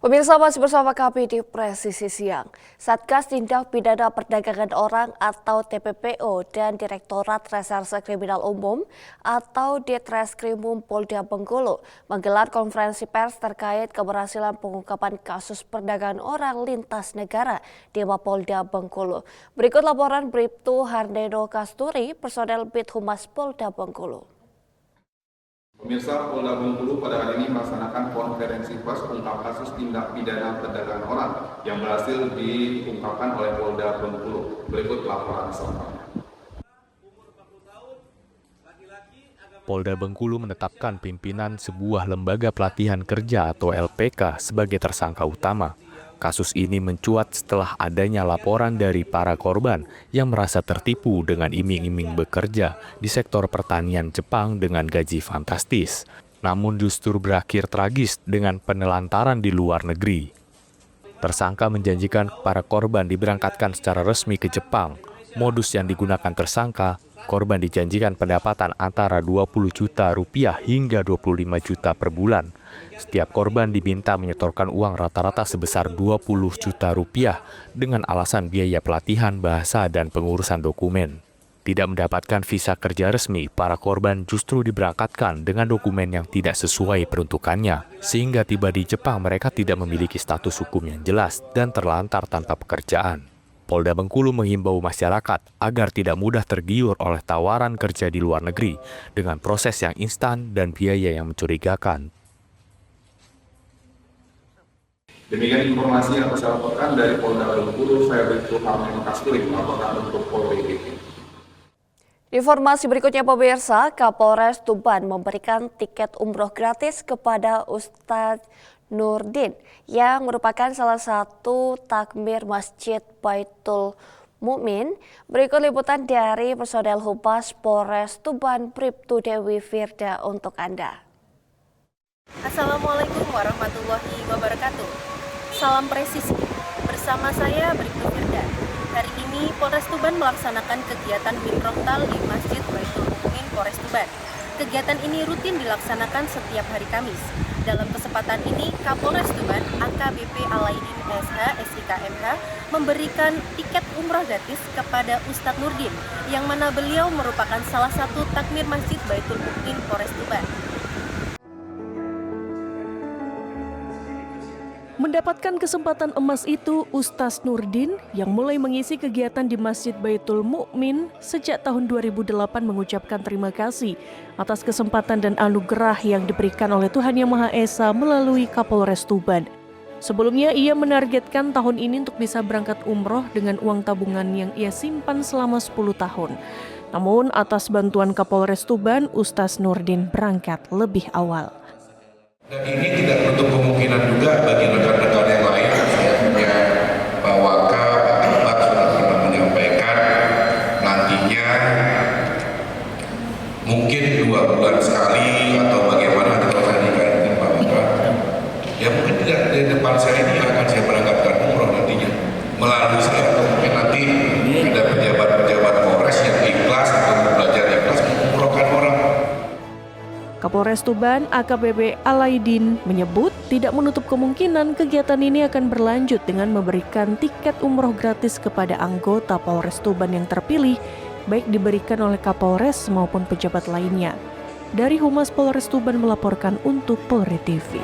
Pemirsa masih bersama kami di Presisi Siang. Satgas Tindak Pidana Perdagangan Orang atau TPPO dan Direktorat Reserse Kriminal Umum atau Ditreskrimum Polda Bengkulu menggelar konferensi pers terkait keberhasilan pengungkapan kasus perdagangan orang lintas negara di Mapolda Bengkulu. Berikut laporan Bribtu Hardeno Kasturi, personel Bid Humas Polda Bengkulu. Pemirsa, Polda Bengkulu pada hari ini melaksanakan konferensi pers ungkap kasus tindak pidana perdagangan orang yang berhasil diungkapkan oleh Polda Bengkulu. Berikut laporan selengkapnya. Polda Bengkulu menetapkan pimpinan sebuah lembaga pelatihan kerja atau LPK sebagai tersangka utama. Kasus ini mencuat setelah adanya laporan dari para korban yang merasa tertipu dengan iming-iming bekerja di sektor pertanian Jepang dengan gaji fantastis. Namun justru berakhir tragis dengan penelantaran di luar negeri. Tersangka menjanjikan para korban diberangkatkan secara resmi ke Jepang. Modus yang digunakan tersangka, korban dijanjikan pendapatan antara 20 juta rupiah hingga 25 juta per bulan. Setiap korban diminta menyetorkan uang rata-rata sebesar 20 juta rupiah dengan alasan biaya pelatihan bahasa dan pengurusan dokumen. Tidak mendapatkan visa kerja resmi, para korban justru diberangkatkan dengan dokumen yang tidak sesuai peruntukannya. Sehingga tiba di Jepang mereka tidak memiliki status hukum yang jelas dan terlantar tanpa pekerjaan. Polda Bengkulu menghimbau masyarakat agar tidak mudah tergiur oleh tawaran kerja di luar negeri dengan proses yang instan dan biaya yang mencurigakan. Demikian informasi yang saya laporkan dari Polda Bengkulu. Saya Bribtu Hardeno Kasturi melaporkan untuk Polri TV. Informasi berikutnya pemirsa, Kapolres Tuban memberikan tiket umroh gratis kepada Ustadz Nurdin yang merupakan salah satu takmir Masjid Baitul Mukmin. Berikut liputan dari personel Humas Polres Tuban, Bribtu Dewi Firda untuk Anda. Assalamualaikum warahmatullahi wabarakatuh. Salam presisi, bersama saya Bribtu Firda. Hari ini Polres Tuban melaksanakan kegiatan Bimrohtal di Masjid Baitul Mukmin Polres Tuban. Kegiatan ini rutin dilaksanakan setiap hari Kamis. Dalam kesempatan ini, Kapolres Tuban AKBP Alaidin SH SIKMH memberikan tiket umroh gratis kepada Ustadz Nurdin, yang mana beliau merupakan salah satu takmir Masjid Baitul Mukmin Polres Tuban. Mendapatkan kesempatan emas itu, Ustadz Nurdin yang mulai mengisi kegiatan di Masjid Baitul Mukmin sejak tahun 2008 mengucapkan terima kasih atas kesempatan dan anugerah yang diberikan oleh Tuhan Yang Maha Esa melalui Kapolres Tuban. Sebelumnya ia menargetkan tahun ini untuk bisa berangkat umroh dengan uang tabungan yang ia simpan selama 10 tahun. Namun atas bantuan Kapolres Tuban, Ustadz Nurdin berangkat lebih awal. Dan ini tidak menutup kemungkinan juga bagi rekan-rekan yang lain, ya, Pak Waka, Pak Akbar sudah pernah menyampaikan nantinya mungkin 2 bulan sekali atau bagaimana kalau saya nikah dengan Pak Waka. Ya mungkin tidak di depan saya ini akan saya berangkatkan umroh nantinya melalui saya, atau mungkin nanti ada pejabat-pejabat Polres yang ikhlas atau belajar ikhlas mengumrohkan orang. Kapolres Tuban AKBP Alaidin menyebut tidak menutup kemungkinan kegiatan ini akan berlanjut dengan memberikan tiket umroh gratis kepada anggota Polres Tuban yang terpilih, baik diberikan oleh Kapolres maupun pejabat lainnya. Dari Humas Polres Tuban melaporkan untuk Polri TV.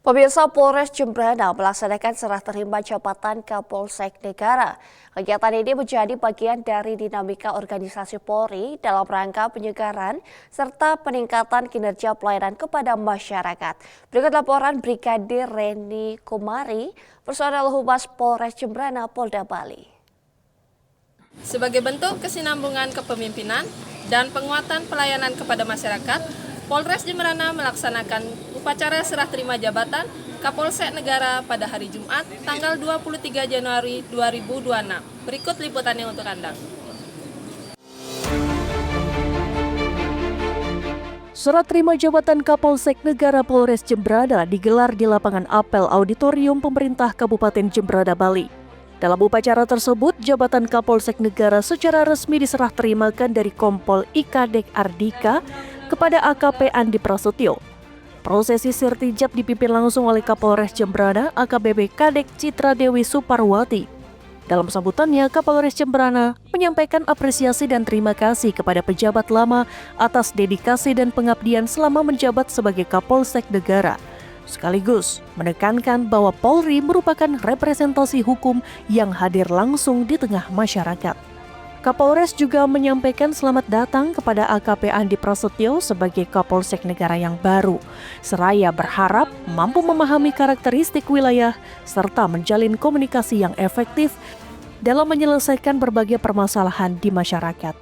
Pemirsa, Polres Jembrana melaksanakan serah terima jabatan Kapolsek Negara. Kegiatan ini menjadi bagian dari dinamika organisasi Polri dalam rangka penyegaran serta peningkatan kinerja pelayanan kepada masyarakat. Berikut laporan Brigadir Reni Kumari, personel Humas Polres Jembrana, Polda Bali. Sebagai bentuk kesinambungan kepemimpinan dan penguatan pelayanan kepada masyarakat, Polres Jembrana melaksanakan upacara serah terima jabatan Kapolsek Negara pada hari Jumat, tanggal 23 Januari 2026. Berikut liputannya untuk Anda. Serah terima jabatan Kapolsek Negara Polres Jembrana digelar di lapangan apel Auditorium Pemerintah Kabupaten Jembrana, Bali. Dalam upacara tersebut, jabatan Kapolsek Negara secara resmi diserah terimakan dari Kompol IKDek Ardika kepada AKP Andi Prasetyo. Prosesi sirtijab dipimpin langsung oleh Kapolres Jembrana AKBP Kadek Citra Dewi Suparwati. Dalam sambutannya, Kapolres Jembrana menyampaikan apresiasi dan terima kasih kepada pejabat lama atas dedikasi dan pengabdian selama menjabat sebagai Kapolsek Negara. Sekaligus menekankan bahwa Polri merupakan representasi hukum yang hadir langsung di tengah masyarakat. Kapolres juga menyampaikan selamat datang kepada AKP Andi Prasetyo sebagai Kapolsek Negara yang baru. Seraya berharap mampu memahami karakteristik wilayah serta menjalin komunikasi yang efektif dalam menyelesaikan berbagai permasalahan di masyarakat.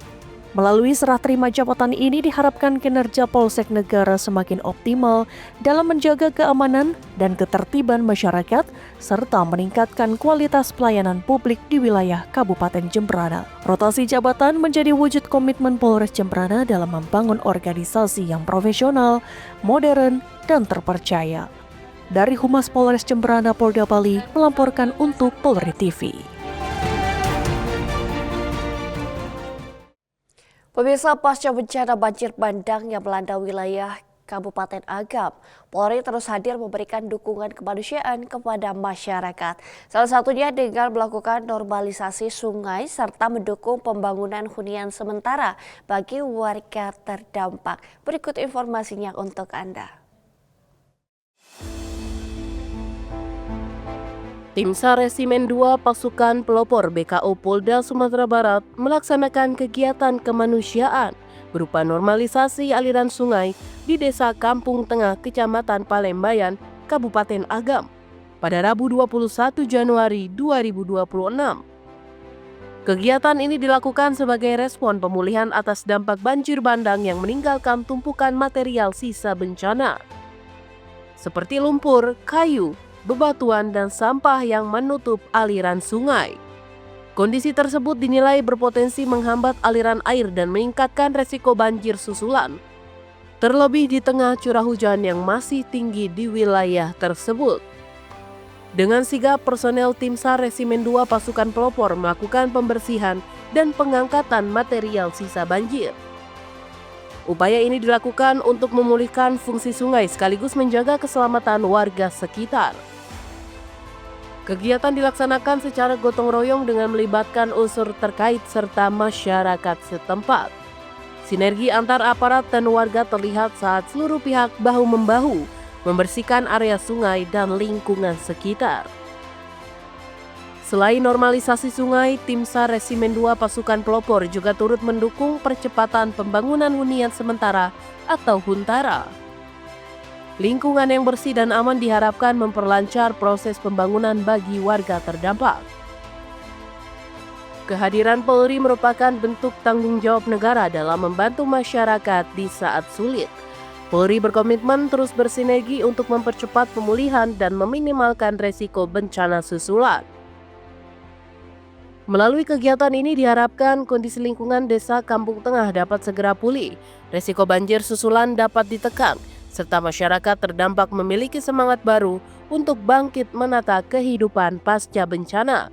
Melalui serah terima jabatan ini diharapkan kinerja Polsek Negara semakin optimal dalam menjaga keamanan dan ketertiban masyarakat serta meningkatkan kualitas pelayanan publik di wilayah Kabupaten Jembrana. Rotasi jabatan menjadi wujud komitmen Polres Jembrana dalam membangun organisasi yang profesional, modern, dan terpercaya. Dari Humas Polres Jembrana Polda Bali melaporkan untuk Polri TV. Pemirsa, pasca bencana banjir bandang yang melanda wilayah Kabupaten Agam, Polri terus hadir memberikan dukungan kemanusiaan kepada masyarakat. Salah satunya dengan melakukan normalisasi sungai serta mendukung pembangunan hunian sementara bagi warga terdampak. Berikut informasinya untuk Anda. Tim SAR Resimen 2 Pasukan Pelopor BKO Polda Sumatera Barat melaksanakan kegiatan kemanusiaan berupa normalisasi aliran sungai di Desa Kampung Tengah, Kecamatan Palembayan, Kabupaten Agam pada Rabu 21 Januari 2026. Kegiatan ini dilakukan sebagai respon pemulihan atas dampak banjir bandang yang meninggalkan tumpukan material sisa bencana seperti lumpur, kayu, bebatuan, dan sampah yang menutup aliran sungai. Kondisi tersebut dinilai berpotensi menghambat aliran air dan meningkatkan resiko banjir susulan, terlebih di tengah curah hujan yang masih tinggi di wilayah tersebut. Dengan sigap, personel tim SAR Resimen 2 Pasukan Pelopor melakukan pembersihan dan pengangkatan material sisa banjir. Upaya ini dilakukan untuk memulihkan fungsi sungai sekaligus menjaga keselamatan warga sekitar. Kegiatan dilaksanakan secara gotong royong dengan melibatkan unsur terkait serta masyarakat setempat. Sinergi antar aparat dan warga terlihat saat seluruh pihak bahu-membahu membersihkan area sungai dan lingkungan sekitar. Selain normalisasi sungai, tim SAR Resimen 2 Pasukan Pelopor juga turut mendukung percepatan pembangunan hunian sementara atau huntara. Lingkungan yang bersih dan aman diharapkan memperlancar proses pembangunan bagi warga terdampak. Kehadiran Polri merupakan bentuk tanggung jawab negara dalam membantu masyarakat di saat sulit. Polri berkomitmen terus bersinergi untuk mempercepat pemulihan dan meminimalkan resiko bencana susulan. Melalui kegiatan ini diharapkan kondisi lingkungan Desa Kampung Tengah dapat segera pulih, resiko banjir susulan dapat ditekan, serta masyarakat terdampak memiliki semangat baru untuk bangkit menata kehidupan pasca bencana.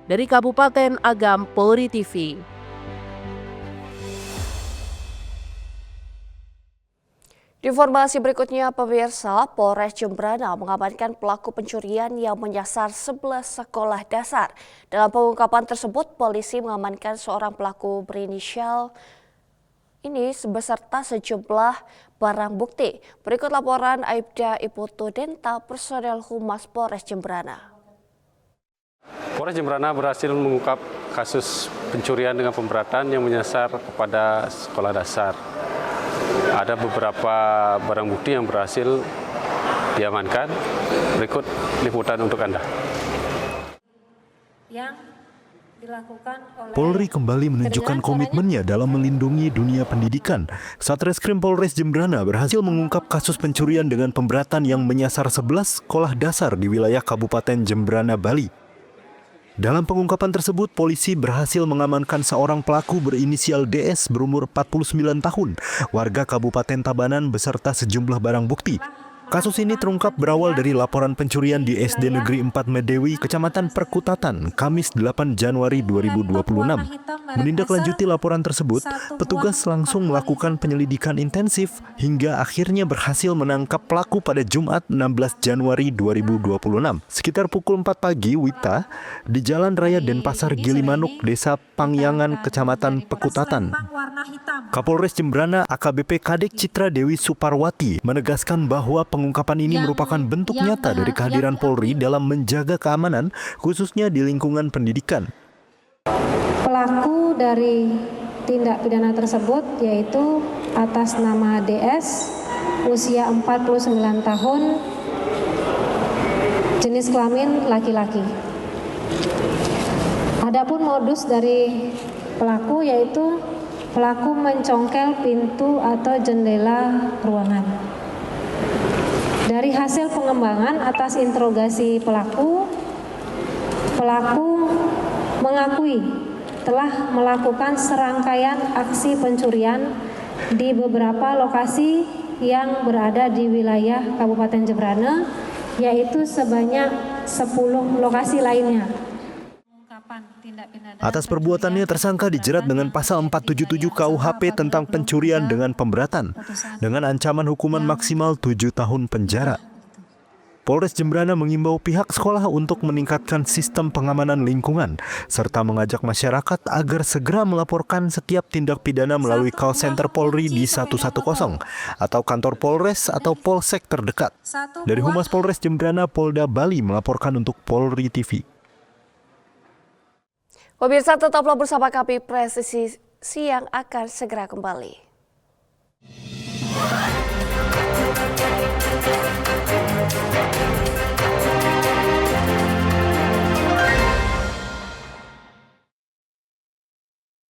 Dari Kabupaten Agam, Polri TV. Di informasi berikutnya, pemirsa, Polres Jembrana mengamankan pelaku pencurian yang menyasar 11 sekolah dasar. Dalam pengungkapan tersebut, polisi mengamankan seorang pelaku berinisial ini beserta sejumlah barang bukti. Berikut laporan Aibda Iputu Denta, personel Humas Polres Jembrana. Polres Jembrana berhasil mengungkap kasus pencurian dengan pemberatan yang menyasar kepada sekolah dasar. Ada beberapa barang bukti yang berhasil diamankan. Berikut liputan untuk Anda. Polri kembali menunjukkan komitmennya dalam melindungi dunia pendidikan. Satreskrim Polres Jembrana berhasil mengungkap kasus pencurian dengan pemberatan yang menyasar 11 sekolah dasar di wilayah Kabupaten Jembrana, Bali. Dalam pengungkapan tersebut, polisi berhasil mengamankan seorang pelaku berinisial DS berumur 49 tahun, warga Kabupaten Tabanan beserta sejumlah barang bukti. Kasus ini terungkap berawal dari laporan pencurian di SD Negeri 4 Medewi, Kecamatan Perkutatan, Kamis 8 Januari 2026. Menindaklanjuti laporan tersebut, petugas langsung melakukan penyelidikan intensif hingga akhirnya berhasil menangkap pelaku pada Jumat 16 Januari 2026. Sekitar pukul 4 pagi, Wita, di Jalan Raya Denpasar Gilimanuk, Desa Pangyangan, Kecamatan Perkutatan. Kapolres Jembrana AKBP Kadek Citra Dewi Suparwati menegaskan bahwa pengungkapan ini merupakan bentuk nyata dari kehadiran Polri dalam menjaga keamanan, khususnya di lingkungan pendidikan. Pelaku dari tindak pidana tersebut yaitu atas nama DS, usia 49 tahun, jenis kelamin laki-laki. Adapun modus dari pelaku yaitu pelaku mencongkel pintu atau jendela ruangan. Dari hasil pengembangan atas interogasi pelaku mengakui telah melakukan serangkaian aksi pencurian di beberapa lokasi yang berada di wilayah Kabupaten Jembrana, yaitu sebanyak 10 lokasi lainnya. Atas perbuatannya, tersangka dijerat dengan pasal 477 KUHP tentang pencurian dengan pemberatan, dengan ancaman hukuman maksimal 7 tahun penjara. Polres Jembrana mengimbau pihak sekolah untuk meningkatkan sistem pengamanan lingkungan, serta mengajak masyarakat agar segera melaporkan setiap tindak pidana melalui call center Polri di 110 atau kantor Polres atau Polsek terdekat. Dari Humas Polres Jembrana, Polda Bali melaporkan untuk Polri TV. Pemirsa, tetaplah bersama kami, Presisi Siang akan segera kembali.